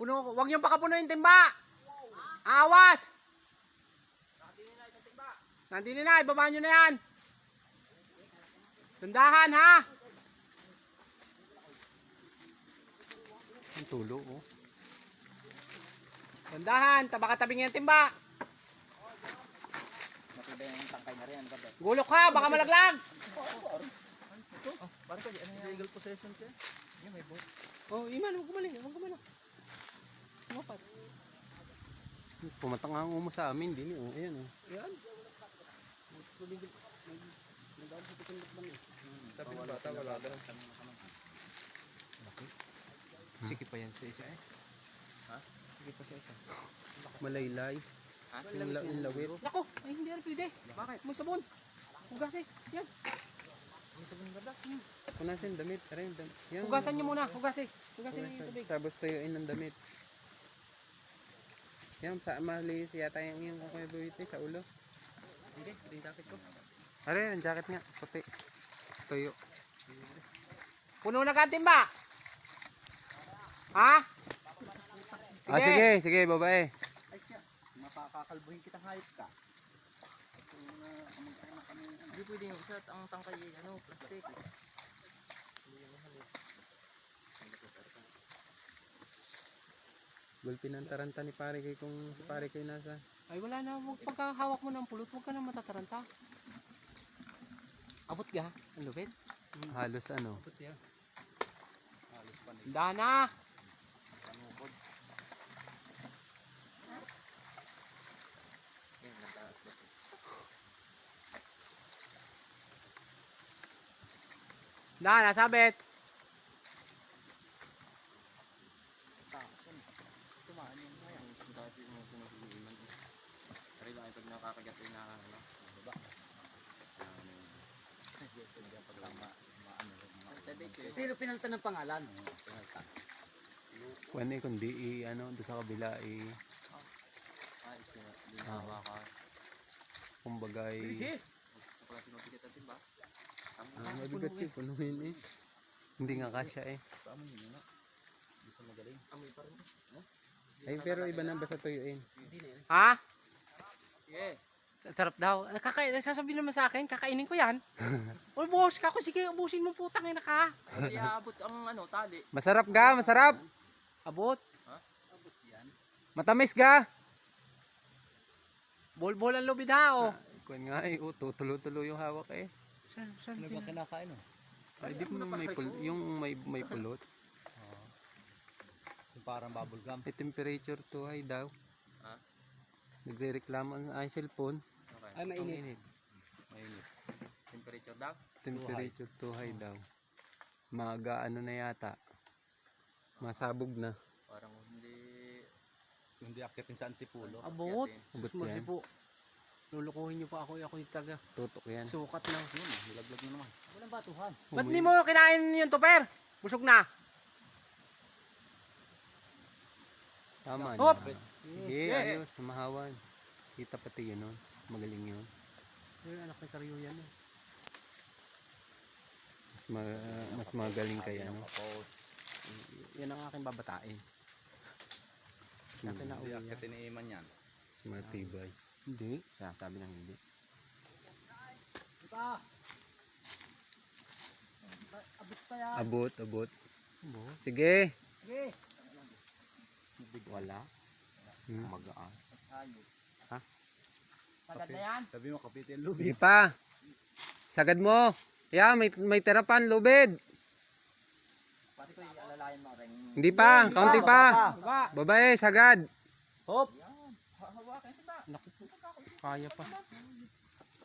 Puno, wag niyong pakapuno yung timba. Awas! Nandini na, ibaba nyo na yan. Tandahan ha. Ang tulo oh. Tandahan, tabaka-tabing yung timba. Matibay ang tangkay na rin. Gulok ha, baka malaglag. Parang ko, ano yung legal possession ko? Yung may boat. Oh, Iman, huwag gumaling, huwag gumaling. Tumapat. Pumatang ang umo sa amin din oh. Ayan oh. Ayan. Nag-aal sa tukundok lang eh. Sabi ng bata, wala daw. Sige pa yan sa isa eh. Ha? Sige pa sa isa. Malaylay. Ha? Yung lawit. Nako, ay hindi yan pwede. Bakit? May sabon. Hugas eh. Yan. May sabon ba ba? Punasin damit. Yan. Hugasan niyo muna, hugasin. Hugasin niyo yung tubig. Sabos tuyuin ng damit. Yan, malis yata yung kuya buwite sa ulo. Hindi, ito yung jacket ko. Are, ang jacket nga. Puti. Tuyo. Puno na ka timba. Ha? Sige, babae. Ay siya, mapakakalbuhin kitang hayop ka. Hindi pwede yung isa, ang tangkay, ano, plastic. Gulpin ang taranta ni pare kay kung si pare kayo nasa. Ay wala na, huwag pagkahawak mo ng pulot, huwag ka na matataranta. Abot ka, ang lupit. Halos ano. Abot yan. Halos pa na Dahan na. panukod. Yan, nataas ba ito? Dahan na, sabit. Tumaan yung kaya. Ang dati yung pinag-iiman. Pero lang pag nakakagat yung ano, baba. Pero pinalitan ng pangalan. Pinalitan. Kung ano kundi ano doon sa kabila Ginawa ka. kumbaga Sa klase ng ticket natin ba? mabigat yun punuin eh. Hindi nga kasya eh. Paano yun na? Hindi sa magaling. Amoy pa rin. Ay pero iba na basta tuyuin. Hindi na yan. Ha? Yeah. Sarap daw. Sasabihin naman sa akin, kakainin ko yan. Ubus ka ko, sige, ubusin mo putang ina ka. Kaya abot ang ano, tali. Masarap ga, masarap. Abot. Ha? Abot yan. Matamis ga. Bol-bol ang lubid ha, oh. Kuan nga eh, tulo-tulo yung hawak eh. Saan Ano ba kinakain o? Ay di mo may yung may pulot. Yung parang bubble gum. May temperature too high daw. Ha? Nagrereklamo ang cellphone. Okay. Ay, mainit. Mainit. Temperature daw? Temperature too high daw. Maga ano na yata. Masabog na. Parang hindi akitin sa antipulo. Abot. Abot Mercy yan. po. Lulukuhin niyo pa ako yung taga. Tutok yan. Sukat lang. Yun, nilaglag na naman. Walang batuhan. Ba't di mo kinain yung tuper? Busog na. Tama Hop! na. Sige, ayos. Mahawan. Kita pati yun nun. Magaling yun. Yung anak ni Karyo yan eh. Mas magaling kay ano. Yan ang aking babatain. Akin na Hindi uwi yan. akitin ni Iman yan. Mas matibay. Hindi. Sabi ng hindi. Abot pa yan. Abot. Abot. Sige. Sige. Wala. Magaan. Ha? Sagad na yan. Sabi mo, kapitin Sige pa. Sagad mo. Yeah, may terapan, lubid. Pati ko alalayan mo rin. Hindi pa, kaunti pa. Baba. Babae, sagad. Hop. Hawakan sa ba? Naku po. Kaya pa.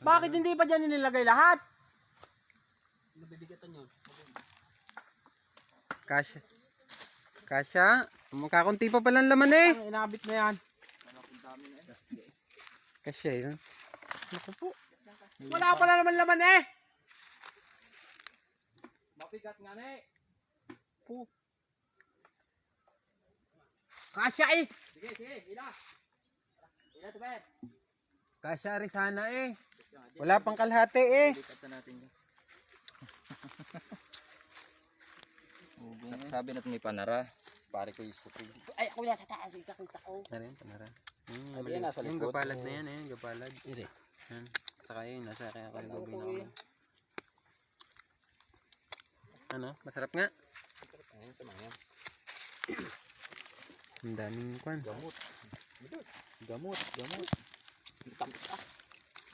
Bakit hindi pa dyan nilagay lahat? Nabibigatan yun. Kasya. Kasya. Makakunti pa palang laman eh. Ang inabit na yan. Kasya yun. Naku po. Wala pala naman laman eh. Mapigat nga na eh. Kasya eh. Sige, ila. Ila to bet. Kasya rin sana eh. Wala pang kalahati eh. Bigatan natin yun. Sabi natin may panara. Pare ko yung supig. Ay, ako nasa taas. Kakita ko. Narin, panaran. Ay, yan, nasa Yung likod. gapalad na yan, eh. Gapalad. Ire. Yan. Saka yun, nasa kaya kalagabi na ako. Ano? Masarap nga. Ayun sa mga yan. Ang daming kwan. Gamot. Gamot. Tapos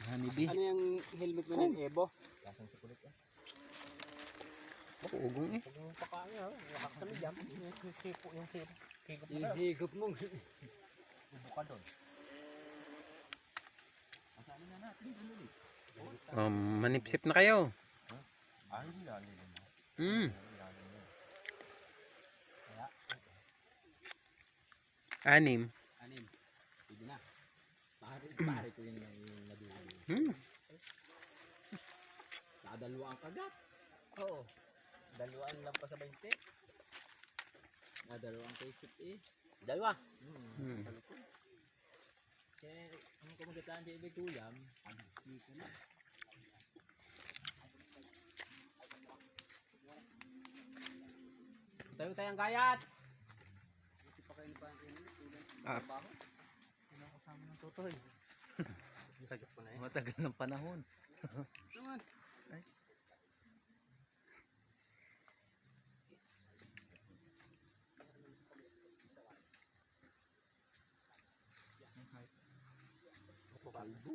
Honeybee. Ano yung helmet mo ng Evo? Lasang sukulit ah. Ugong eh. Yung pakain ha. Nakakami dyan. Yung sipo. Higop mo. Yung higop mo. Ubo ka doon. Masabi na natin. Manipsip na kayo. Ay, lalim mo. Anim. Anim. Pwede na. Pare ko yun yung nadulo. Nakadalawa ang kagat. Oo. Dalawaan lang pa sa 20. Dalawang kaisip eh. Dalawa. Kaya ang kumagataan sa ibig tulam, dito na. Tayo tayong gayat. Kinakasama ng tutoy. Matagal ng panahon. Naman. Kalbo.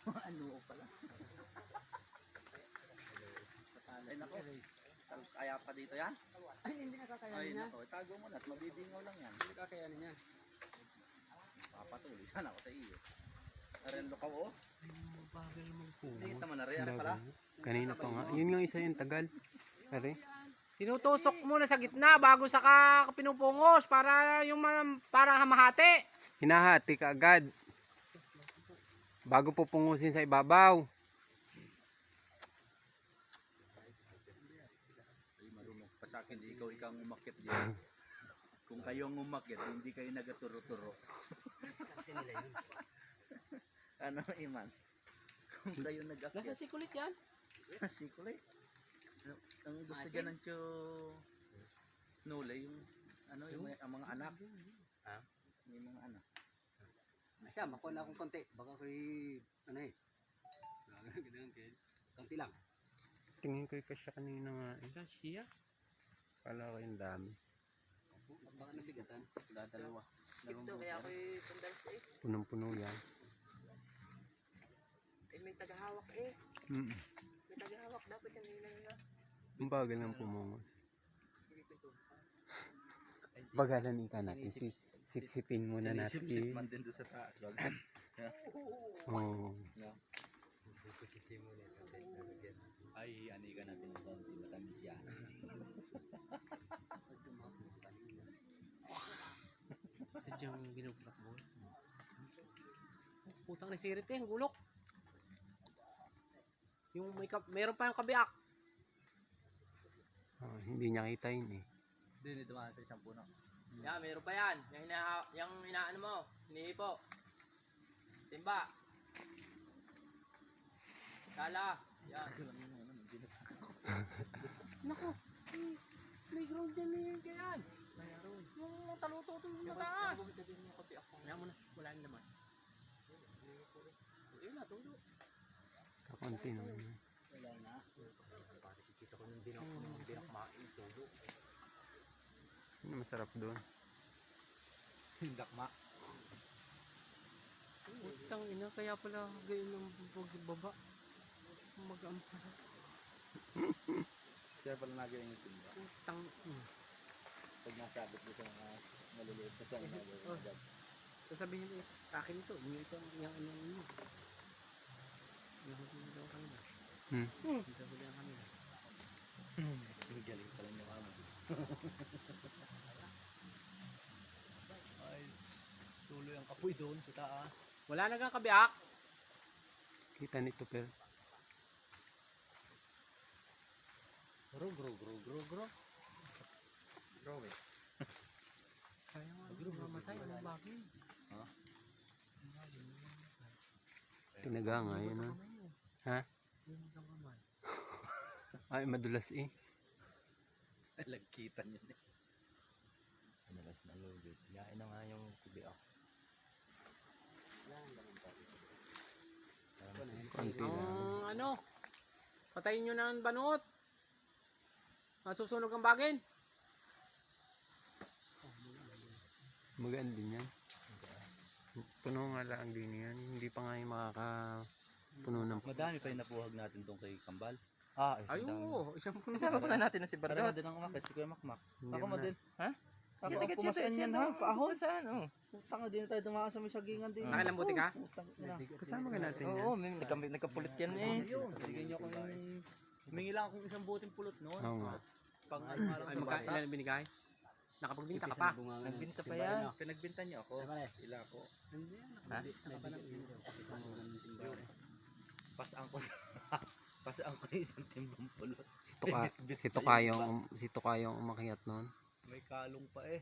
Ano pala? Ay nako. Kaya pa dito yan? Ay, hindi nakakayanin Ay niya. nako, tago mo na at mabibingaw lang yan. Hindi nakakayanin niya. Papatuloy sana ako sa iyo. Naren lukaw oh. Bagal Hindi naman na rin pala. Kanina pa nga. Yun nga isa yung tagal. Pare. Tinutusok muna sa gitna bago saka pinupungos para yung para hamahati. Hinahati ka agad. Bago pupungusin sa ibabaw. Ay marunong pa sa akin, ikaw ang umakyat diyan. Kung kayo ang umakyat, hindi kayo nagaturo-turo. Ano Iman? Kung kayo Nasa nag-akyat, sikulit yan. sikulit. Ang gusto dyan ng tiyo Nule, yung ano, yung ang mga anak. Ha? Yung mga anak. Asa, makuha na akong konti. Baka ko'y, ano eh. Konti lang. Tingin ko yung kasya kanina nga. Siya? Kala ko yung dami. Baka nabigatan. Dalawa. Ito, kaya ako'y pundals eh. Punong-puno yan. Eh, may tagahawak eh. May tagahawak. Dapat yan nila. Ang bagal ng pumungos. Bagalan ka natin. Siksipin muna natin. Sinisip man din doon sa taas. Oo. Ay, aniga natin ng konti. Matamis yan. Sadyang binubrak mo. Putang ni Sirit eh, ang gulok. Yung meron pa yung kabiak. Hindi niya kita yun eh. Hindi, dumaan sa isang puno. Yan, meron pa yan. Yung inaano mo, hinihipo. Timba. Dala. Yan. Naku, may ground dyan na yun kaya. Yung taluto ito yung mataas. Kaya mo na, wala yung naman. Ayun na, tulo. Kakunti naman. Wala na. Kita ko ng dinakmain, tulo. Ano masarap doon? Dakma. Putang ina, kaya pala gayon ng pagbaba. Mag-ampara. Kaya pala nagayon yung timba. Putang ina. Pag nasabit ko sa mga maliliit na sa mga Sasabihin niyo, akin ito, ito yung inyo. Nahuli daw kanila. Nahuli ang kanila. galing pala yung kama. Ay, tuloy ang kapoy doon sa taas. Wala na kang kabiak. Kita nito pero. Gro. Grow eh. Kaya nga, mamatay, ano bagay? Ha? Tinaga nga yun ha. Ha? Yun ang kamay. Ay, madulas eh. Lagkitan yun eh. Madalas na lubid. Yain na nga yung kubi ako. Konti lang. Ano? Patayin nyo ng banot. Masusunog ang bagin. Magaan din yan. Puno nga lang din yan. Hindi pa nga yung makakapuno ng... Madami pa yung napuhag natin tong kay Kambal. Ay, oo. Isang puno. Kasama pa natin na si Parang din ang umakit, si Kuya Makmak. Hindi Ako mo mo na. din. Ha? Ako ang pumasaan yan ha, paahon. Saan? Oh. Tanga din tayo dumaan sa may sagingan din. Nakilambuti ka? Kasama ka natin yan. Oo, nagkapulit yan eh. Ayun, bigyan niyo ako yung... Humingi lang akong isang buting pulot noon. Oo nga. Pang ano nga lang Ay, sa bata. ilan binigay? Nakapagbinta ka pa. Nagbinta pa yan. Pinagbinta niyo ako. Ila po. Ha? Pasaan ko pasaan ko yung isang timbang pulot. Si Tukayong umakyat nun. May kalong pa eh.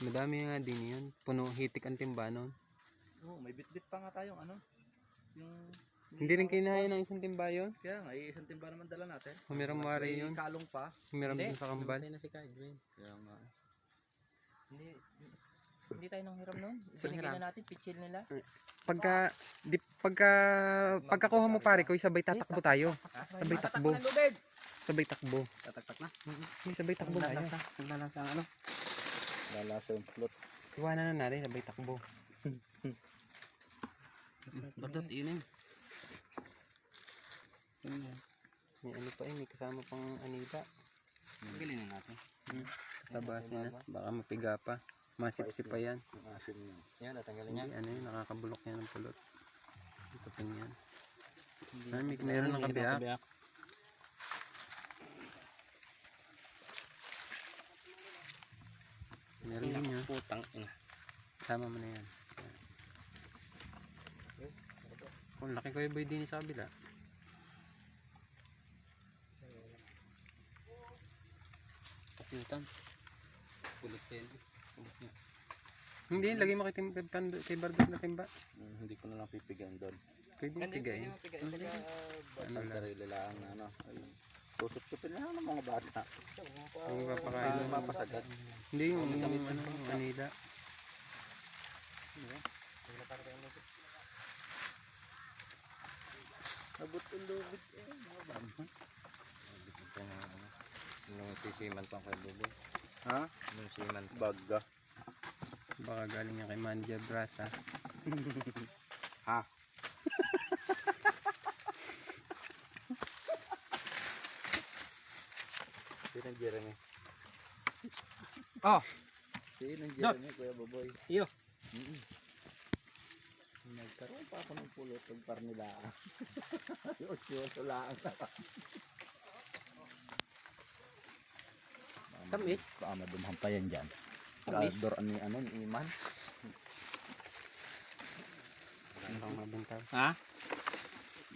Madami nga din yun. Puno, hitik ang timba nun. Oo, may bitbit pa nga tayong ano. Yung... Hindi rin kinaya ng isang timba yun. Kaya nga, isang timba naman dala natin. Humiram wari May yun. kalong pa. Humiram din sa kambal. na si Edwin. Kaya nga. Hindi tayo nang hiram noon. Sa Binigay hiram? na natin, pitchil nila. Pagkakuha mo pare ko, sabay tatakbo tayo. Sabay takbo. ng lubid. Sabay takbo. Tataktak na. Sabay takbo tayo. Naglalasa ang ano. Lalasa yung pulot. Iwanan na natin, sabay takbo. Bardot, yun eh. May ano pa may kasama pang anita. Pagilin na natin. Tabasin na, baka mapiga pa. Masipsip pa yan. Asin yun. Yan, tatanggalin Hindi, niya. ano yun, nakakabulok yan ng pulot. Ito pa yan. Meron ng kabiyak. Meron din yan. Putang ina. Tama mo na yan. Kung laki ko yung boy din sa kabila. Kapitan. Pulot pa yan. Pulot niya. Hindi, lagay mo kay Bardot na timba. Hindi ko na lang pipigan doon. Pwede yung pigayin. Ano sarili lang ano. Susup-supin na lang ng mga bata. Yung papakain mo. Mapasagat. Hindi, yung ano, anida. Abot ang lubid eh. Mga bata. Nung sisiman pa kay Buboy. Ha? Nung siman. Baga. Baka galing yan kay Manja Brasa. Ha? Sino ang Jeremy? Oh! Sino ang Jeremy, Kuya Baboy? Iyo. Nagkaroon pa ako ng pulot ng parnila. Yoso lang. Tamis. Baka madumhang pa yan dyan. Tamis. Rador ani ano, iman. Ano bang mabintag? Ha?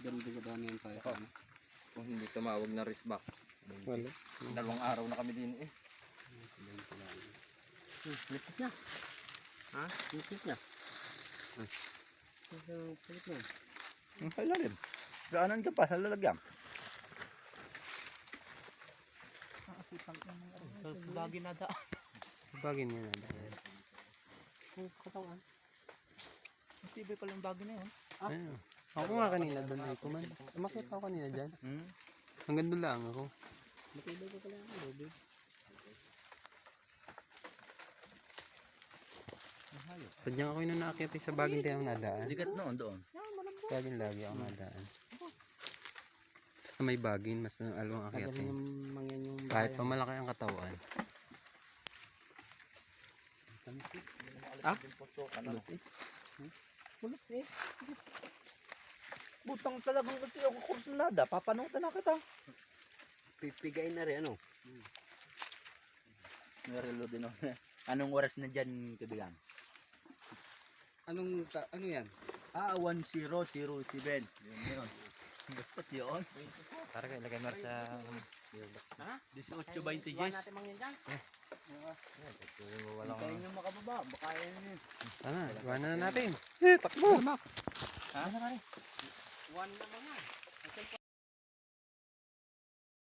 Ganun ko dami yung tayo. Kung hindi tumawag na risbak. Wala. 2 araw na kami din eh. Lipat niya. Ha? Lipat niya. Lipat niya. Ang kailalim. Gaanan ka pa sa lalagyan. Lagi na daan. Sa bagay niya na dahil. Katawan. Matibay pala yung bagay na yun. Ano? Ako nga kanina doon ay kuman. Makita ako kanina dyan. Hmm? Hanggang doon lang ako. Matibay ko pala ang lubid. Sadyang ako yung nakakita sa bagay tayo nadaan. Ligat noon doon. Bagay lagi ako nadaan. Basta may bagay, mas alawang akyatin. Mangyan yung Kahit pa malaki ang katawan. Ah? Kulot eh. Kulot eh. Butang talagang kasi ako kursunada. Papanutan na kita. Pipigain na rin ano? Narelo din ako. Anong oras na dyan, kabilang? Ano yan? 1007. Yun. Basta yun. Para kayo ilagay mo sa... Ha? 18-20 Iwan natin mangyan dyan. Hintayin nyo makababa. Baka yan yun. Tara, iwanan na natin. Takbo! Ha? Ano ka rin? Iwan na mga.